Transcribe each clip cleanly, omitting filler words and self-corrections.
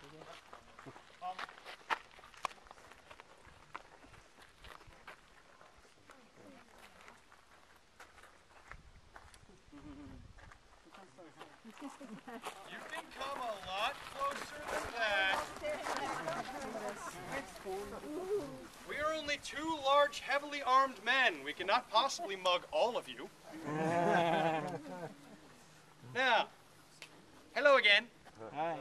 You can come a lot closer than that. We are only two large, heavily armed men. We cannot possibly mug all of you. Now, hello again. Hi.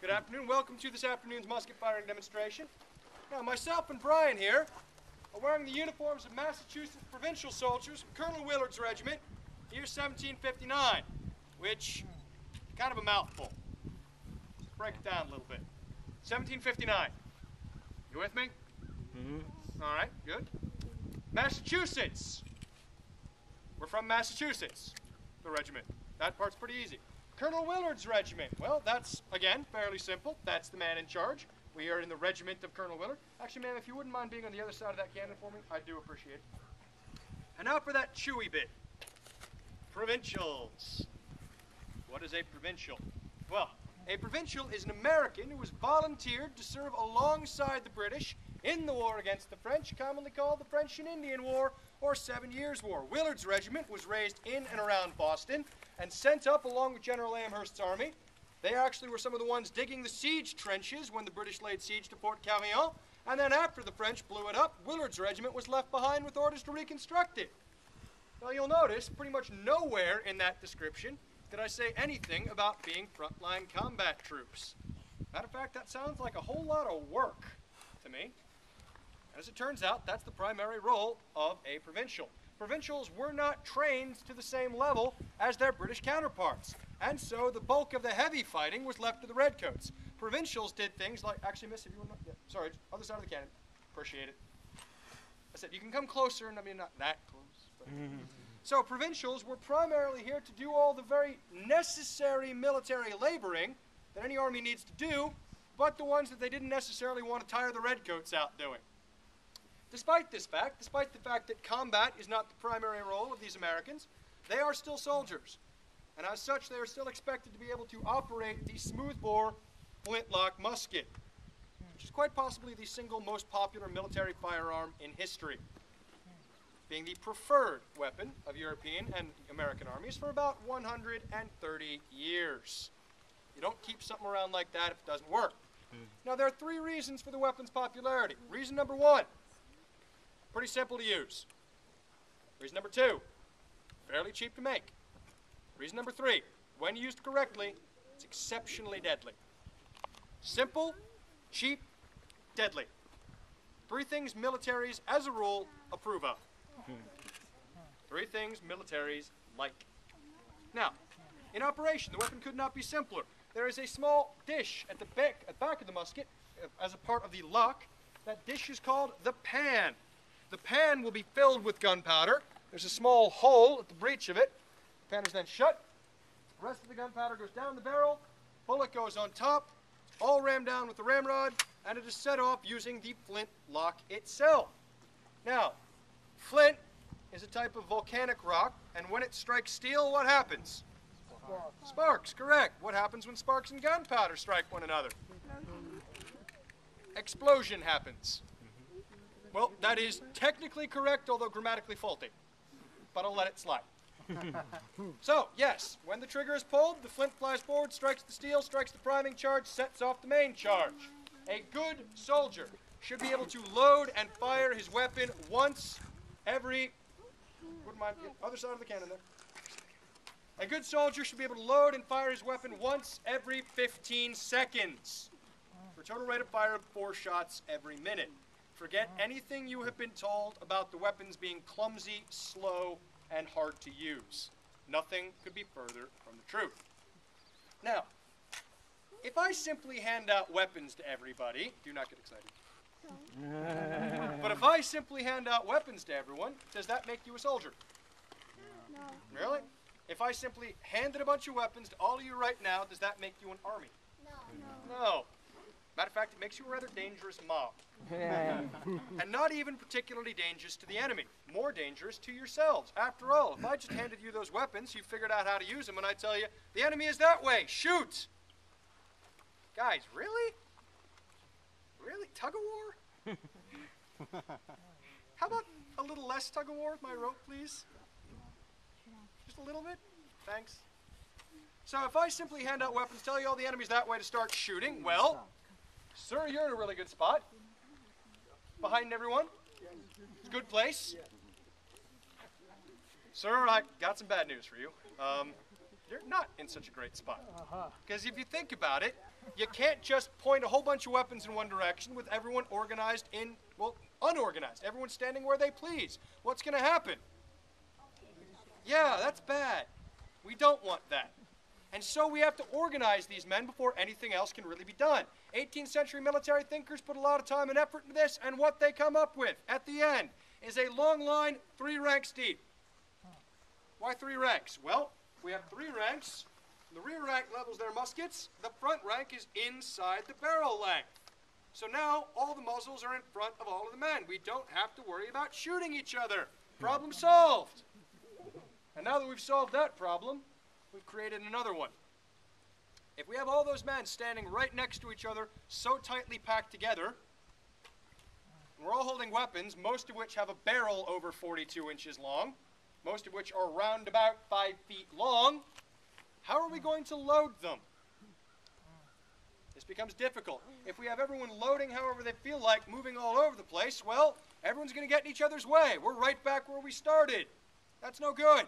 Good afternoon. Welcome to this afternoon's musket firing demonstration. Now, myself and Brian here are wearing the uniforms of Massachusetts provincial soldiers, Colonel Willard's regiment, year 1759, which kind of a mouthful. Let's break it down a little bit. 1759. You with me? Mm-hmm. All right, good. Massachusetts. We're from Massachusetts, the regiment. That part's pretty easy. Colonel Willard's regiment. Well, that's, again, fairly simple. That's the man in charge. We are in the regiment of Colonel Willard. Actually, ma'am, if you wouldn't mind being on the other side of that cannon for me, I do appreciate it. And now for that chewy bit. Provincials. What is a provincial? Well, a provincial is an American who was volunteered to serve alongside the British in the war against the French, commonly called the French and Indian War, or 7 Years' War. Willard's regiment was raised in and around Boston and sent up along with General Amherst's army. They actually were some of the ones digging the siege trenches when the British laid siege to Fort Carillon, and then after the French blew it up, Willard's regiment was left behind with orders to reconstruct it. Now you'll notice, pretty much nowhere in that description did I say anything about being frontline combat troops. Matter of fact, that sounds like a whole lot of work to me. As it turns out, that's the primary role of a provincial. Provincials were not trained to the same level as their British counterparts, and so the bulk of the heavy fighting was left to the redcoats. Provincials did things like, actually, miss, if you want to, yeah, sorry, other side of the cannon. Appreciate it. I said, you can come closer, and I mean, not that close. But. So provincials were primarily here to do all the very necessary military laboring that any army needs to do, but the ones that they didn't necessarily want to tire the redcoats out doing. Despite this fact, despite the fact that combat is not the primary role of these Americans, they are still soldiers. And as such, they are still expected to be able to operate the smoothbore flintlock musket, which is quite possibly the single most popular military firearm in history, being the preferred weapon of European and American armies for about 130 years. You don't keep something around like that if it doesn't work. Now, there are three reasons for the weapon's popularity. Reason number one, pretty simple to use. Reason number two, fairly cheap to make. Reason number three, when used correctly, it's exceptionally deadly. Simple, cheap, deadly. Three things militaries, as a rule, approve of. Three things militaries like. Now, in operation, the weapon could not be simpler. There is a small dish at the back of the musket, as a part of the lock. That dish is called the pan. The pan will be filled with gunpowder. There's a small hole at the breech of it. The pan is then shut. The rest of the gunpowder goes down the barrel. Bullet goes on top. It's all rammed down with the ramrod, and it is set off using the flint lock itself. Now, flint is a type of volcanic rock, and when it strikes steel, what happens? Sparks, correct. What happens when sparks and gunpowder strike one another? Explosion happens. Well, that is technically correct, although grammatically faulty. But I'll let it slide. So, yes, when the trigger is pulled, the flint flies forward, strikes the steel, strikes the priming charge, sets off the main charge. A good soldier should be able to load and fire his weapon once every... Wouldn't mind, other side of the cannon there. A good soldier should be able to load and fire his weapon once every 15 seconds. For a total rate of fire of 4 shots every minute. Forget anything you have been told about the weapons being clumsy, slow, and hard to use. Nothing could be further from the truth. Now, if I simply hand out weapons to everybody, do not get excited. But if I simply hand out weapons to everyone, does that make you a soldier? No. Really? If I simply handed a bunch of weapons to all of you right now, does that make you an army? No. No. Matter of fact, it makes you a rather dangerous mob. And not even particularly dangerous to the enemy. More dangerous to yourselves. After all, if I just handed you those weapons, you figured out how to use them, and I tell you, the enemy is that way, shoot! Guys, really? Really? Tug of war? How about a little less tug of war with my rope, please? Just a little bit? Thanks. So if I simply hand out weapons, tell you all the enemies that way to start shooting, well, sir, you're in a really good spot. Behind everyone. Good place. Sir, I got some bad news for you. You're not in such a great spot. Because if you think about it, you can't just point a whole bunch of weapons in one direction with everyone organized in, well, unorganized. Everyone standing where they please. What's going to happen? Yeah, that's bad. We don't want that. And so we have to organize these men before anything else can really be done. 18th century military thinkers put a lot of time and effort into this, and what they come up with at the end is a long line 3 ranks deep. Why 3 ranks? Well, we have 3 ranks. The rear rank levels their muskets. The front rank is inside the barrel length. So now all the muzzles are in front of all of the men. We don't have to worry about shooting each other. Problem solved. And now that we've solved that problem, we've created another one. If we have all those men standing right next to each other, so tightly packed together, and we're all holding weapons, most of which have a barrel over 42 inches long, most of which are round about 5 feet long, how are we going to load them? This becomes difficult. If we have everyone loading however they feel like, moving all over the place, well, everyone's going to get in each other's way. We're right back where we started. That's no good.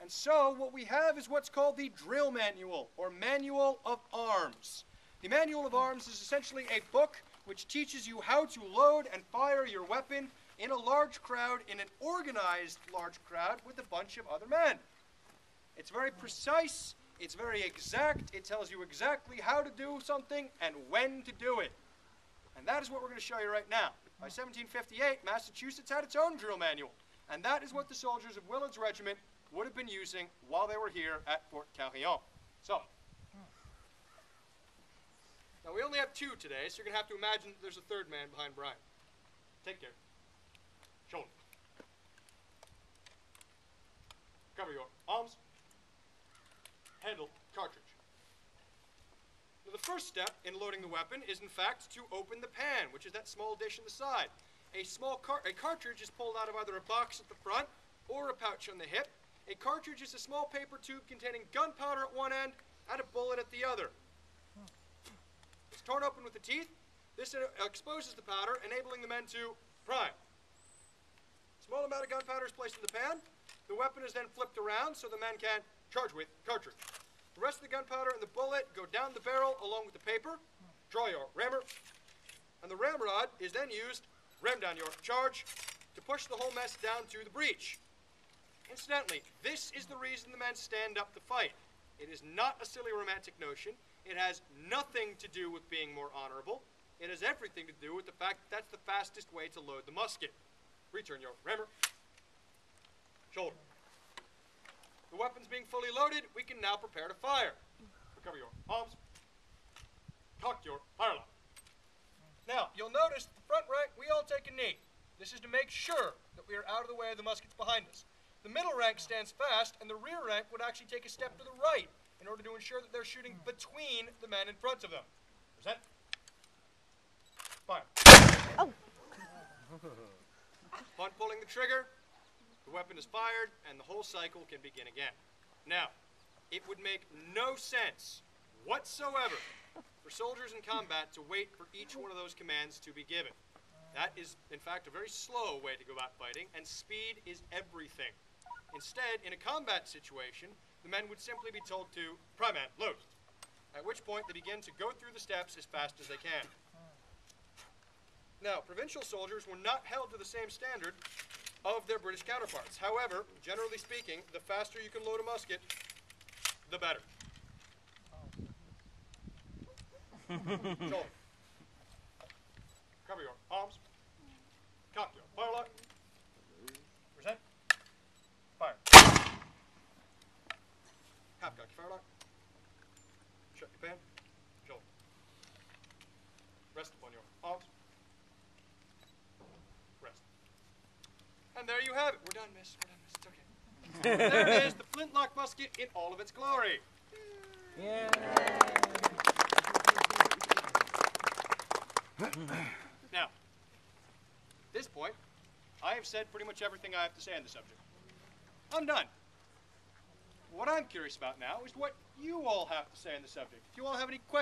And so what we have is what's called the drill manual, or manual of arms. The manual of arms is essentially a book which teaches you how to load and fire your weapon in a large crowd, in an organized large crowd with a bunch of other men. It's very precise, it's very exact, it tells you exactly how to do something and when to do it. And that is what we're going to show you right now. By 1758, Massachusetts had its own drill manual, and that is what the soldiers of Willard's regiment would have been using while they were here at Fort Carillon. So, now we only have 2 today, so you're going to have to imagine that there's a 3rd man behind Brian. Take care. Shoulder. Cover your arms. Handle cartridge. Now the first step in loading the weapon is in fact to open the pan, which is that small dish on the side. A cartridge is pulled out of either a box at the front or a pouch on the hip. A cartridge is a small paper tube containing gunpowder at one end and a bullet at the other. It's torn open with the teeth. This exposes the powder, enabling the men to prime. Small amount of gunpowder is placed in the pan. The weapon is then flipped around so the men can charge with cartridge. The rest of the gunpowder and the bullet go down the barrel along with the paper. Draw your rammer. And the ramrod is then used, ram down your charge, to push the whole mess down to the breech. Incidentally, this is the reason the men stand up to fight. It is not a silly romantic notion. It has nothing to do with being more honorable. It has everything to do with the fact that that's the fastest way to load the musket. Return your rammer. Shoulder. The weapon's being fully loaded, we can now prepare to fire. Recover your arms. Cock your firelock. Now, you'll notice the front rank, we all take a knee. This is to make sure that we are out of the way of the muskets behind us. The middle rank stands fast, and the rear rank would actually take a step to the right in order to ensure that they're shooting between the men in front of them. Present. Fire. Oh. Upon pulling the trigger, the weapon is fired, and the whole cycle can begin again. Now, it would make no sense whatsoever for soldiers in combat to wait for each one of those commands to be given. That is, in fact, a very slow way to go about fighting, and speed is everything. Instead, in a combat situation, the men would simply be told to prime man, load, at which point they begin to go through the steps as fast as they can. Now, provincial soldiers were not held to the same standard of their British counterparts. However, generally speaking, the faster you can load a musket, the better. Shoulder. Cover your arms. Cock your firelock. Present. Fire. Half cock your firelock. Shut your pan. Shoulder. Rest upon your arms. Rest. And there you have it. We're done, miss. We're done, miss. It's okay. There it is, the flintlock musket in all of its glory. Yeah. Now, at this point, I have said pretty much everything I have to say on the subject. I'm done. What I'm curious about now is what you all have to say on the subject. If you all have any questions.